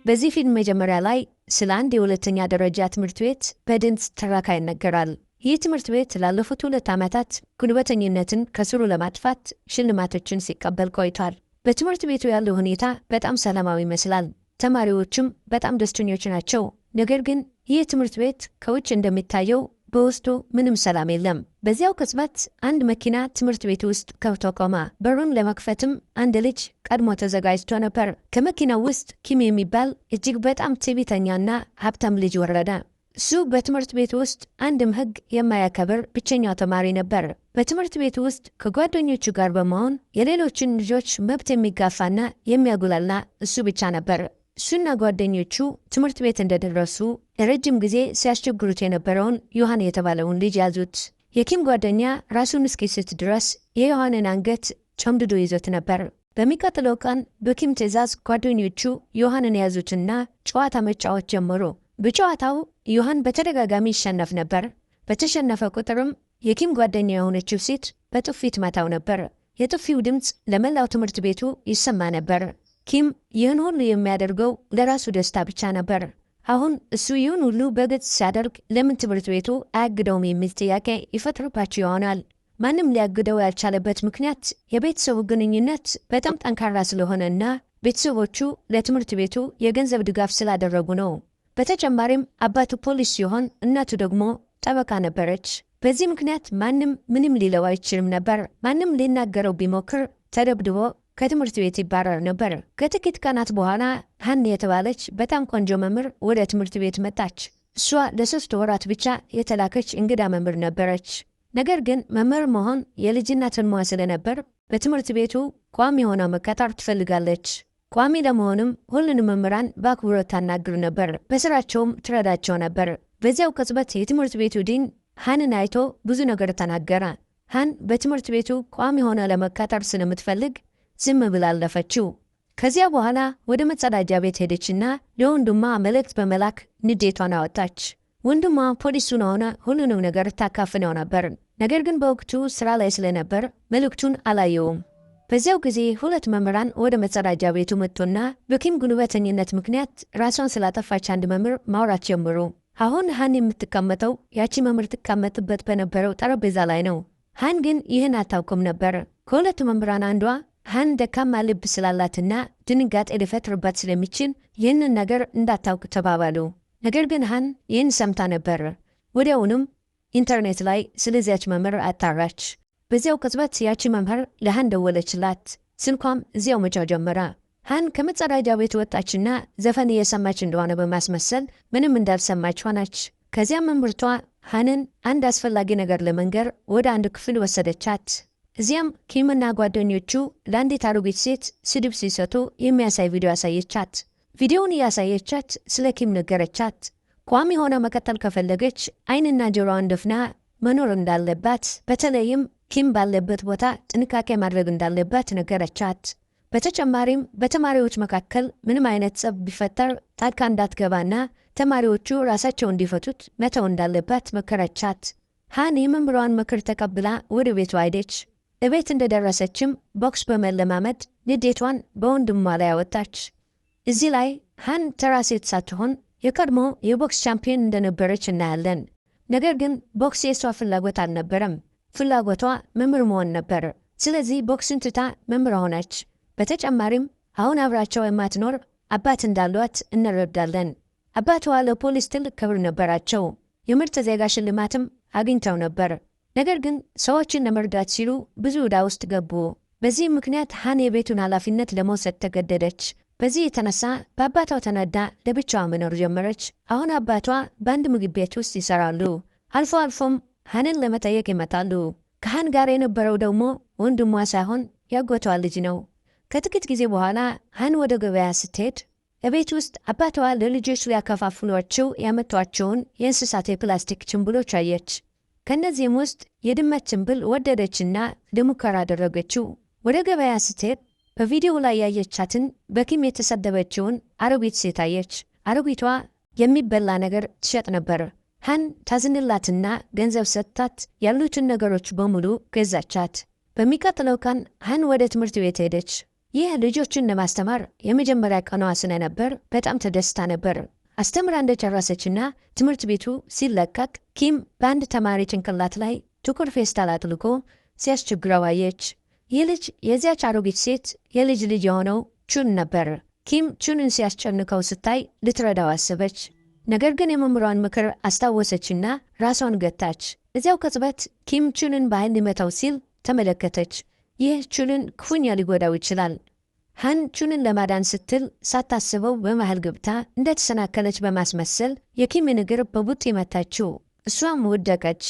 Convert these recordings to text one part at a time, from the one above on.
በዚህ ፊልም መጀመሪያ ላይ ስለ አንድ የሁለተኛ ደረጃ ትምህርት ቤት በድምፅ ትረካ ይነገራል። ይህ ትምህርት ቤት ላለፉት 2 ዓመታት ጉልበተኝነትን ከስሩ ለማጥፋት ሽልማቶችን ሲቀበል ቆይቷል። በትምህርት ቤቱ ያለው ሁኔታ በጣም ሰላማዊ ይመስላል። ተማሪዎችም በጣም ደስተኞች ናቸው። ነገር ግን ይህ ትምህርት ቤት ከውጭ እንደሚታየው በውስጡ ምንም ሰላም የለም። በዚያው ቅጽበት አንድ መኪና ትምህርት ቤቱ ውስጥ ከብቶ ቆመ። በሩን ለመክፈትም አንድ ልጅ ቀድሞ ተዘጋጅቶ ነበር። ከመኪናው ውስጥ ኪም የሚባል እጅግ በጣም ትዕቢተኛና ሀብታም ልጅ ወረደ። እሱ በትምህርት ቤቱ ውስጥ አንድም ሕግ የማያከብር ብቸኛው ተማሪ ነበር። በትምህርት ቤቱ ውስጥ ከጓደኞቹ ጋር በመሆን የሌሎችን ልጆች መብት የሚጋፋና የሚያጉላላ እሱ ብቻ ነበር። እሱና ጓደኞቹ ትምህርት ቤት እንደደረሱ ለረጅም ጊዜ ሲያስቸግሩት የነበረውን ዮሐን የተባለውን ልጅ ያዙት። የኪም ጓደኛ ራሱን እስኪስት ድረስ የዮሐንን አንገት ጨምድዶ ይዞት ነበር። በሚቀጥለው ቀን በኪም ትዕዛዝ ጓደኞቹ ዮሐንን ያዙትና ጨዋታ መጫወት ጀመሩ። በጨዋታው ዮሐን በተደጋጋሚ ይሸነፍ ነበር። በተሸነፈ ቁጥርም የኪም ጓደኛ የሆነችው ሴት በጥፊ ትመታው ነበር። የጥፊው ድምፅ ለመላው ትምህርት ቤቱ ይሰማ ነበር። ኪም ይህን ሁሉ የሚያደርገው ለራሱ ደስታ ብቻ ነበር። አሁን እሱ ይህን ሁሉ በግልጽ ሲያደርግ ለምን ትምህርት ቤቱ አያግደውም የሚል ጥያቄ ይፈጥርባቸው ይሆናል። ማንም ሊያግደው ያልቻለበት ምክንያት የቤተሰቡ ግንኙነት በጣም ጠንካራ ስለሆነና ቤተሰቦቹ ለትምህርት ቤቱ የገንዘብ ድጋፍ ስላደረጉ ነው። በተጨማሪም አባቱ ፖሊስ ሲሆን እናቱ ደግሞ ጠበቃ ነበረች። በዚህ ምክንያት ማንም ምንም ሊለው አይችልም ነበር። ማንም ሊናገረው ቢሞክር ተደብድቦ ከትምህርት ቤት ይባረር ነበር። ከጥቂት ቀናት በኋላ ሃን የተባለች በጣም ቆንጆ መምህር ወደ ትምህርት ቤት መጣች። እሷ ለ3 ወራት ብቻ የተላከች እንግዳ መምህር ነበረች። ነገር ግን መምህር መሆን የልጅነት ህልሟ ስለነበር በትምህርት ቤቱ ቋሚ ሆና መቀጠር ትፈልጋለች። ቋሚ ለመሆንም ሁሉንም መምህራን በአክብሮት ታናግር ነበር። በስራቸውም ትረዳቸው ነበር። በዚያው ቅጽበት የትምህርት ቤቱ ዲን ሃንን አይቶ ብዙ ነገር ተናገረ። ሃን በትምህርት ቤቱ ቋሚ ሆና ለመቀጠር ስለምትፈልግ ዝም ብላ አለፈችው። ከዚያ በኋላ ወደ መጸዳጃ ቤት ሄደችና ለወንድሟ መልእክት በመላክ ንዴቷን አወጣች። ወንድሟ ፖሊሱን ሆነ ሁሉንም ነገር ታካፍነው ነበር። ነገር ግን በወቅቱ ስራ ላይ ስለነበር መልእክቱን አላየውም። በዚያው ጊዜ 2 መምህራን ወደ መጸዳጃ ቤቱ መጡና በኪም ጉልበተኝነት ምክንያት ራሷን ስላጠፋች አንድ መምህር ማውራት ጀመሩ። አሁን ሃን የምትቀመጠው ያቺ መምህር ትቀመጥበት በነበረው ጠረጴዛ ላይ ነው። ሃን ግን ይህን አታውቅም ነበር። ከ2 መምህራን አንዷ ሃን ደካማ ልብ ስላላትና ድንጋጤ ሊፈጥርባት ስለሚችል ይህንን ነገር እንዳታውቅ ተባባሉ። ነገር ግን ሃን ይህን ሰምታ ነበር። ወዲያውኑም ኢንተርኔት ላይ ስለዚያች መምህር አጣራች። በዚያው ቅጽበት ያቺ መምህር ለሃን ደወለችላት። ስልኳም እዚያው መጫው ጀመረ። ሃን ከመጸዳጃ ቤት ወጣችና ዘፈን እየሰማች እንደሆነ በማስመሰል ምንም እንዳልሰማች ሆነች። ከዚያም መምህርቷ ሃንን አንድ አስፈላጊ ነገር ለመንገር ወደ አንድ ክፍል ወሰደቻት። እዚያም ኪምና ጓደኞቹ ለአንዲት አሮጊት ሴት ስድብ ሲሰጡ የሚያሳይ ቪዲዮ ያሳየቻት። ቪዲዮውን እያሳየቻት ስለ ኪም ነገረቻት። ቋሚ ሆና መቀጠል ከፈለገች ዓይንና ጆሮዋን ደፍና መኖር እንዳለባት፣ በተለይም ኪም ባለበት ቦታ ጥንቃቄ ማድረግ እንዳለባት ነገረቻት። በተጨማሪም በተማሪዎች መካከል ምንም አይነት ጸብ ቢፈጠር ጣልቃ እንዳትገባና ተማሪዎቹ ራሳቸው እንዲፈቱት መተው እንዳለባት መከረቻት። ሃን የመምህሯን ምክር ተቀብላ ወደ ቤቷ ሄደች። እቤት እንደደረሰችም ቦክስ በመለማመድ ንዴቷን በወንድሟ ላይ አወጣች። እዚህ ላይ ሃን ተራ ሴት ሳትሆን የቀድሞ የቦክስ ቻምፒዮን እንደነበረች እናያለን። ነገር ግን ቦክስ የሷ ፍላጎት አልነበረም። ፍላጎቷ መምህር መሆን ነበር። ስለዚህ ቦክስን ትታ መምህር ሆነች። በተጨማሪም አሁን አብራቸው የማትኖር አባት እንዳሏት እንረዳለን። አባቷ ለፖሊስ ትልቅ ክብር ነበራቸው። የምርጥ ዜጋ ሽልማትም አግኝተው ነበር። ነገር ግን ሰዎችን ለመርዳት ሲሉ ብዙ ዕዳ ውስጥ ገቡ። በዚህ ምክንያት ሃን የቤቱን ኃላፊነት ለመውሰድ ተገደደች። በዚህ የተነሳ በአባቷ ተነዳ ለብቻዋ መኖር ጀመረች። አሁን አባቷ በአንድ ምግብ ቤት ውስጥ ይሰራሉ። አልፎ አልፎም ሃንን ለመጠየቅ ይመጣሉ። ከሃን ጋር የነበረው ደግሞ ወንድሟ ሳይሆን ያጎቷ ልጅ ነው። ከጥቂት ጊዜ በኋላ ሃን ወደ ገበያ ስትሄድ እቤት ውስጥ አባቷ ለልጆች ሊያከፋፍሏቸው ያመጧቸውን የእንስሳት የፕላስቲክ ጭንብሎች አየች። ከእነዚህም ውስጥ የድመት ጭንብል ወደደችና ለሙከራ አደረገችው። ወደ ገበያ ስትሄድ በቪዲዮ ላይ ያየቻትን በኪም የተሰደበችውን አሮጊት ሴት አየች። አሮጊቷ የሚበላ ነገር ትሸጥ ነበር። ሃን ታዝንላትና ገንዘብ ሰጥታት ያሉትን ነገሮች በሙሉ ገዛቻት። በሚቀጥለው ቀን ሃን ወደ ትምህርት ቤት ሄደች። ይህ ልጆችን ለማስተማር የመጀመሪያ ቀኗ ስለነበር በጣም ተደስታ ነበር። አስተምራ እንደጨረሰችና ትምህርት ቤቱ ሲለቀቅ ኪም በአንድ ተማሪ ጭንቅላት ላይ ጥቁር ፌስታል አጥልቆ ሲያስቸግረው አየች። ይህ ልጅ የዚያች አሮጊት ሴት የልጅ ልጅ የሆነው ቹን ነበር። ኪም ቹንን ሲያስጨንቀው ስታይ ልትረዳው አሰበች። ነገር ግን የመምህሯን ምክር አስታወሰችና ራሷን ገታች። እዚያው ቅጽበት ኪም ቹንን በኃይል ሊመታው ሲል ተመለከተች። ይህ ቹንን ክፉኛ ሊጎዳው ይችላል። ሃን ቹንን ለማዳን ስትል ሳታስበው በመሃል ገብታ እንደተሰናከለች በማስመሰል የኪምን እግር በቡጢ መታችው። እሷም ወደቀች።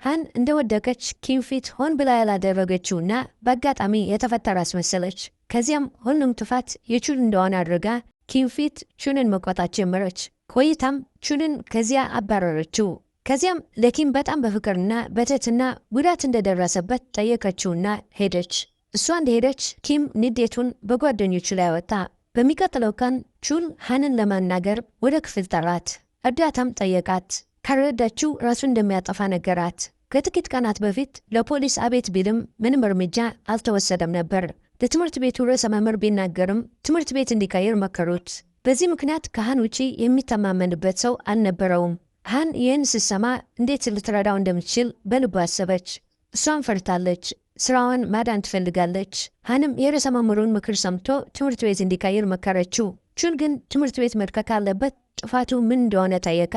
ሃን እንደወደቀች ኪም ፊት ሆን ብላ ያላደረገችውና በአጋጣሚ የተፈጠረ አስመሰለች። ከዚያም ሁሉም ጥፋት የቹን እንደሆነ አድርጋ ኪም ፊት ቹንን መቆጣት ጀመረች። ቆይታም ቹንን ከዚያ አባረረችው። ከዚያም ለኪም በጣም በፍቅርና በትህትና ጉዳት እንደደረሰበት ጠየቀችውና ሄደች። እሷ እንደሄደች ኪም ንዴቱን በጓደኞቹ ላይ አወጣ። በሚቀጥለው ቀን ቹን ሃንን ለማናገር ወደ ክፍል ጠራት። እርዳታም ጠየቃት። ካረዳችው ራሱን እንደሚያጠፋ ነገራት። ከጥቂት ቀናት በፊት ለፖሊስ አቤት ቢልም ምንም እርምጃ አልተወሰደም ነበር። ለትምህርት ቤቱ ርዕሰ መምህር ቢናገርም ትምህርት ቤት እንዲቀይር መከሩት። በዚህ ምክንያት ከሃን ውጪ የሚተማመንበት ሰው አልነበረውም። ሃን ይህን ስትሰማ እንዴት ልትረዳው እንደምትችል በልቡ አሰበች። እሷን ፈርታለች። ስራዋን ማዳን ትፈልጋለች። ሃንም የርዕሰ መምህሩን ምክር ሰምቶ ትምህርት ቤት እንዲቀይር መከረችው። ቹን ግን ትምህርት ቤት መልቀቅ አለበት። ጥፋቱ ምን እንደሆነ ጠየቃ።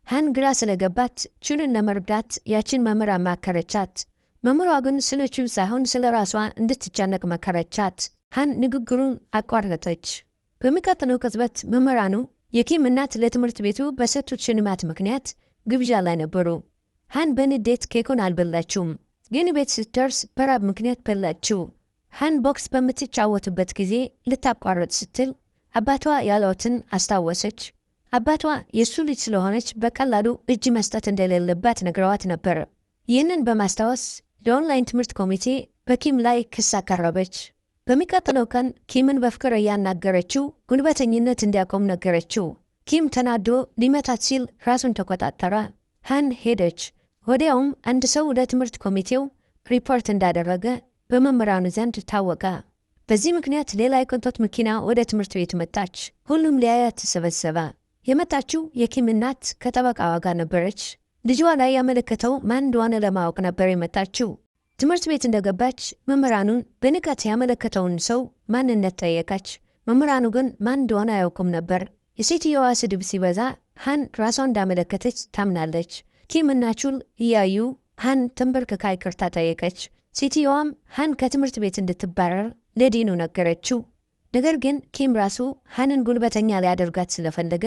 ሃን ግራ ስለገባት ቹንን ለመርዳት ያችን መምህር አማከረቻት። መምህሯ ግን ስለ ቹን ሳይሆን ስለ ራሷ እንድትጨነቅ መከረቻት። ሃን ንግግሩን አቋረጠች። በሚቀጥለው ቅጽበት መምህራኑ የኪም እናት ለትምህርት ቤቱ በሰጡት ሽልማት ምክንያት ግብዣ ላይ ነበሩ። ሃን በንዴት ኬኩን አልበላችውም፣ ግን ቤት ስትደርስ በራብ ምክንያት በላችው። ሃን ቦክስ በምትጫወትበት ጊዜ ልታቋረጥ ስትል አባቷ ያለውትን አስታወሰች። አባቷ የሱ ልጅ ስለሆነች በቀላሉ እጅ መስጠት እንደሌለባት ነግረዋት ነበር። ይህንን በማስታወስ ለኦንላይን ትምህርት ኮሚቴ በኪም ላይ ክስ አቀረበች። በሚቀጥለው ቀን ኪምን በፍቅር እያናገረችው ጉልበተኝነት እንዲያቆም ነገረችው። ኪም ተናዶ ሊመታት ሲል ራሱን ተቆጣጠረ። ሃን ሄደች። ወዲያውም አንድ ሰው ለትምህርት ኮሚቴው ሪፖርት እንዳደረገ በመምህራኑ ዘንድ ታወቀ። በዚህ ምክንያት ሌላ የቅንጦት መኪና ወደ ትምህርት ቤት መጣች። ሁሉም ሊያያት ተሰበሰበ። የመጣችው የኪም እናት ከጠበቃዋ ጋር ነበረች። ልጇ ላይ ያመለከተው ማን እንደሆነ ለማወቅ ነበር የመጣችው። ትምህርት ቤት እንደገባች መምህራኑን በንቀት ያመለከተውን ሰው ማንነት ጠየቀች። መምህራኑ ግን ማን እንደሆነ አያውቁም ነበር። የሴትየዋ ስድብ ሲበዛ ሃን ራሷን እንዳመለከተች ታምናለች። ኪም እና ቹል እያዩ ሃን ተንበርክካ ይቅርታ ጠየቀች። ሴትየዋም ሃን ከትምህርት ቤት እንድትባረር ለዲኑ ነገረችው። ነገር ግን ኪም ራሱ ሃንን ጉልበተኛ ሊያደርጋት ስለፈለገ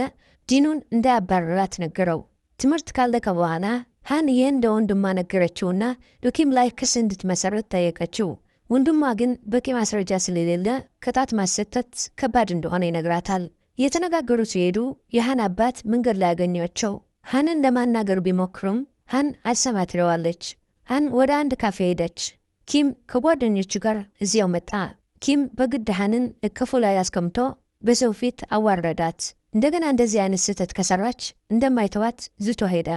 ዲኑን እንዳያባረራት ነገረው። ትምህርት ካለቀ በኋላ ሃን ይህን ለወንድሟ ነገረችውና ለኪም ላይ ክስ እንድትመሰረት ጠየቀችው። ወንድሟ ግን በቂ ማስረጃ ስለሌለ ቅጣት ማሰጠት ከባድ እንደሆነ ይነግራታል። እየተነጋገሩ ሲሄዱ የሃን አባት መንገድ ላይ ያገኟቸው። ሃንን ለማናገር ቢሞክሩም ሃን አልሰማ ትለዋለች። ሃን ወደ አንድ ካፌ ሄደች። ኪም ከጓደኞቹ ጋር እዚያው መጣ። ኪም በግድ ሃንን እቅፉ ላይ አስቀምጦ በሰው ፊት አዋረዳት። እንደገና እንደዚህ አይነት ስህተት ከሰራች እንደማይተዋት ዝቶ ሄደ።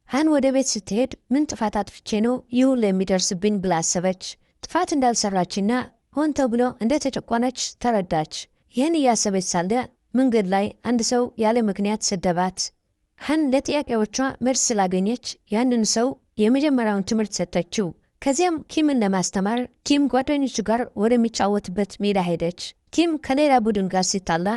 ሃን ወደ ቤት ስትሄድ ምን ጥፋት አጥፍቼ ነው ይህ ሁሉ የሚደርስብኝ ብላ አሰበች። ጥፋት እንዳልሰራችና ሆን ተብሎ እንደተጨቆነች ተረዳች። ይህን እያሰበች ሳለ መንገድ ላይ አንድ ሰው ያለ ምክንያት ሰደባት። ሃን ለጥያቄዎቿ መልስ ስላገኘች ያንን ሰው የመጀመሪያውን ትምህርት ሰጠችው። ከዚያም ኪምን ለማስተማር ኪም ጓደኞቹ ጋር ወደሚጫወትበት ሜዳ ሄደች። ኪም ከሌላ ቡድን ጋር ሲጣላ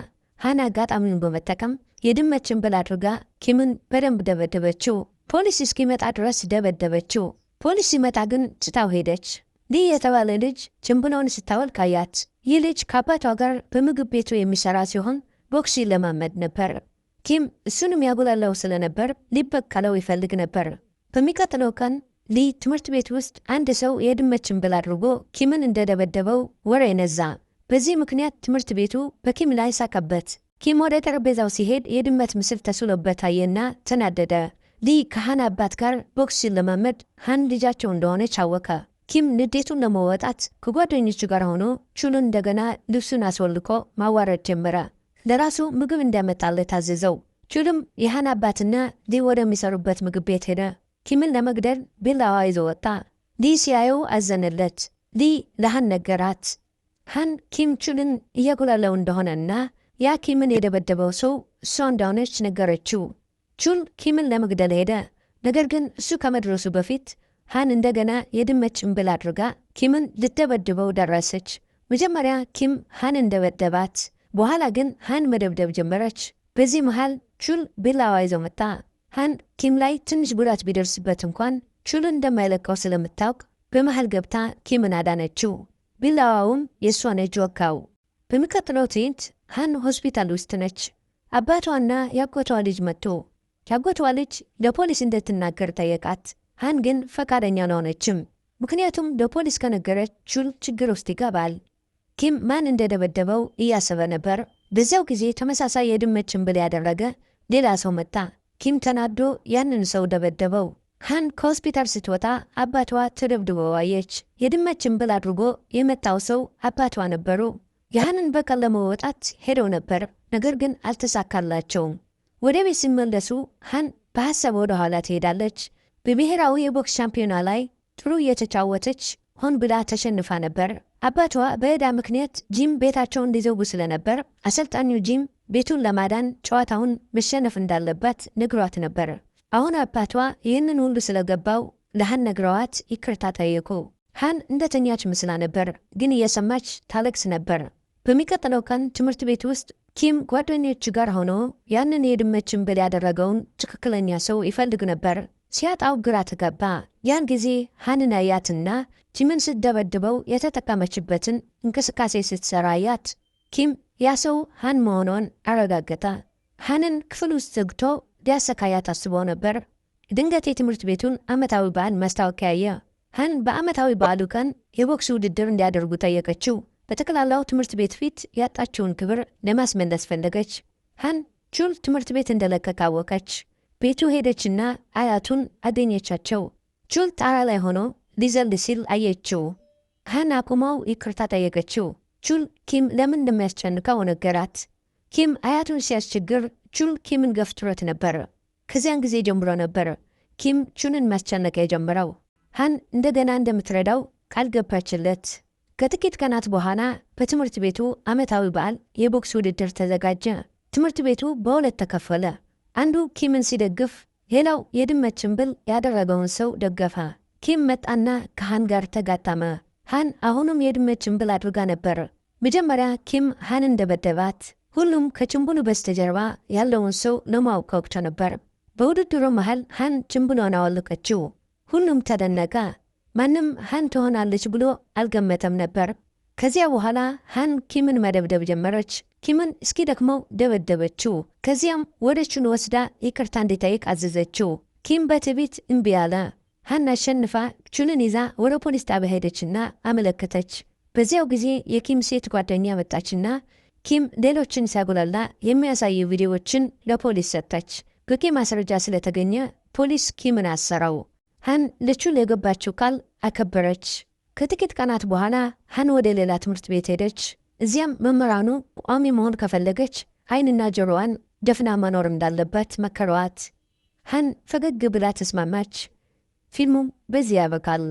ሃን አጋጣሚውን በመጠቀም የድመት ጭንብል አድርጋ ኪምን በደንብ ደበደበችው። ፖሊስ እስኪመጣ ድረስ ደበደበችው። ፖሊስ ሲመጣ ግን ትታው ሄደች። ሊ የተባለ ልጅ ጭንብሏን ስታወልቅ አያት። ይህ ልጅ ከአባቷ ጋር በምግብ ቤቱ የሚሰራ ሲሆን ቦክስ ይለማመድ ነበር። ኪም እሱንም ያጉላለው ስለነበር ሊበቀለው ይፈልግ ነበር። በሚቀጥለው ቀን ሊ ትምህርት ቤት ውስጥ አንድ ሰው የድመት ጭንብል አድርጎ ኪምን እንደደበደበው ወሬ ነዛ። በዚህ ምክንያት ትምህርት ቤቱ በኪም ላይ ሳቀበት። ኪም ወደ ጠረጴዛው ሲሄድ የድመት ምስል ተስሎበት አየና ተናደደ። ሊ ከሃን አባት ጋር ቦክስ ሲለማመድ ሃን ልጃቸው እንደሆነች አወቀ። ኪም ንዴቱን ለመወጣት ከጓደኞቹ ጋር ሆኖ ቹልን እንደገና ልብሱን አስወልቆ ማዋረድ ጀመረ። ለራሱ ምግብ እንዲያመጣለት አዘዘው። ቹልም የሃን አባትና ሊ ወደሚሰሩበት ምግብ ቤት ሄደ። ኪምን ለመግደል ቢላዋ ይዞ ወጣ። ሊ ሲያየው አዘነለት። ሊ ለሃን ነገራት። ሃን ኪም ቹልን እያጎላለው እንደሆነና ያ ኪምን የደበደበው ሰው እሷ እንደሆነች ነገረችው። ቹል ኪምን ለመግደል ሄደ። ነገር ግን እሱ ከመድረሱ በፊት ሃን እንደገና የድመት ጭንብል አድርጋ ኪምን ልትደበድበው ደረሰች። መጀመሪያ ኪም ሃን እንደበደባት፣ በኋላ ግን ሃን መደብደብ ጀመረች። በዚህ መሃል ቹል ቢላዋ ይዞ መጣ። ሃን ኪም ላይ ትንሽ ጉዳት ቢደርስበት እንኳን ቹል እንደማይለቀው ስለምታውቅ በመሃል ገብታ ኪምን አዳነችው። ቢላዋውም የእሷን እጅ ወጋው። በሚቀጥለው ትዕይንት ሃን ሆስፒታል ውስጥ ነች። አባቷና ያጎቷ ልጅ መጥቶ ያጎቷ ልጅ ለፖሊስ እንድትናገር ጠየቃት። ሃን ግን ፈቃደኛ አልሆነችም። ምክንያቱም ለፖሊስ ከነገረች ቹል ችግር ውስጥ ይገባል። ኪም ማን እንደደበደበው እያሰበ ነበር። በዚያው ጊዜ ተመሳሳይ የድመት ጭንብል ያደረገ ሌላ ሰው መጣ። ኪም ተናዶ ያንን ሰው ደበደበው። ሃን ከሆስፒታል ስትወጣ አባቷ ተደብድበው አየች። የድመት ጭንብል አድርጎ የመጣው ሰው አባቷ ነበሩ። የሃንን በቀል ለመወጣት ሄደው ነበር፣ ነገር ግን አልተሳካላቸውም። ወደ ቤት ሲመለሱ ሃን በሐሳብ ወደ ኋላ ትሄዳለች። በብሔራዊ የቦክስ ሻምፒዮና ላይ ጥሩ እየተጫወተች ሆን ብላ ተሸንፋ ነበር። አባቷ በዕዳ ምክንያት ጂም ቤታቸውን እንዲዘጉ ስለነበር አሰልጣኙ ጂም ቤቱን ለማዳን ጨዋታውን መሸነፍ እንዳለባት ነግሯት ነበር። አሁን አባቷ ይህንን ሁሉ ስለገባው ለሃን ነግረዋት ይቅርታ ጠየቁ። ሃን እንደተኛች መስላ ነበር፣ ግን እየሰማች ታለቅስ ነበር። በሚቀጥለው ቀን ትምህርት ቤት ውስጥ ኪም ጓደኞቹ ጋር ሆኖ ያንን የድመት ጭንብል ያደረገውን ትክክለኛ ሰው ይፈልግ ነበር። ሲያጣው ግራ ተጋባ። ያን ጊዜ ሃንን አያትና ኪምን ስትደበድበው የተጠቀመችበትን እንቅስቃሴ ስትሰራ አያት። ኪም ያ ሰው ሃን መሆኗን አረጋገጠ። ሃንን ክፍል ውስጥ ዘግቶ ሊያሰቃያት አስቦ ነበር። ድንገት የትምህርት ቤቱን ዓመታዊ በዓል ማስታወቂያ አየ። ሃን በዓመታዊ በዓሉ ቀን የቦክስ ውድድር እንዲያደርጉ ጠየቀችው። በጠቅላላው ትምህርት ቤት ፊት ያጣችውን ክብር ለማስመለስ ፈለገች። ሃን ቹል ትምህርት ቤት እንደለቀቀ አወቀች። ቤቱ ሄደችና አያቱን አገኘቻቸው። ቹል ጣራ ላይ ሆኖ ሊዘል ሲል አየችው። ሃን አቁመው ይቅርታ ጠየቀችው። ቹል ኪም ለምን እንደሚያስጨንቀው ነገራት። ኪም አያቱን ሲያስቸግር ቹል ኪምን ገፍትሮት ነበር። ከዚያን ጊዜ ጀምሮ ነበር ኪም ቹልን ማስጨነቅ የጀመረው። ሃን እንደገና እንደምትረዳው ቃል ገባችለት። ከጥቂት ቀናት በኋላ በትምህርት ቤቱ ዓመታዊ በዓል የቦክስ ውድድር ተዘጋጀ። ትምህርት ቤቱ በሁለት ተከፈለ። አንዱ ኪምን ሲደግፍ፣ ሌላው የድመት ጭንብል ያደረገውን ሰው ደገፈ። ኪም መጣና ከሃን ጋር ተጋጠመ። ሃን አሁንም የድመት ጭንብል አድርጋ ነበር። መጀመሪያ ኪም ሃን እንደበደባት፣ ሁሉም ከጭንብሉ በስተጀርባ ያለውን ሰው ለማወቅ ጓጉቶ ነበር። በውድድሩ መሃል ሃን ጭንብሏን አወለቀችው። ሁሉም ተደነቀ። ማንም ሃን ትሆናለች ብሎ አልገመተም ነበር። ከዚያ በኋላ ሃን ኪምን መደብደብ ጀመረች። ኪምን እስኪደክመው ደበደበችው። ከዚያም ወደ ቹል ወስዳ ይቅርታ እንዲጠይቅ አዘዘችው። ኪም በትዕቢት እምቢ አለ። ሃን አሸንፋ ቹልን ይዛ ወደ ፖሊስ ጣቢያ ሄደችና አመለከተች። በዚያው ጊዜ የኪም ሴት ጓደኛ መጣችና ኪም ሌሎችን ሲያጎላላ የሚያሳዩ ቪዲዮዎችን ለፖሊስ ሰጠች። በቂ ማስረጃ ስለተገኘ ፖሊስ ኪምን አሰረው። ሃን ለቹል የገባችው ቃል አከበረች። ከጥቂት ቀናት በኋላ ሃን ወደ ሌላ ትምህርት ቤት ሄደች። እዚያም መምህራኑ ቋሚ መሆን ከፈለገች ዓይንና ጆሮዋን ደፍና መኖር እንዳለባት መከሯት። ሃን ፈገግ ብላ ተስማማች። ፊልሙም በዚህ ያበቃል።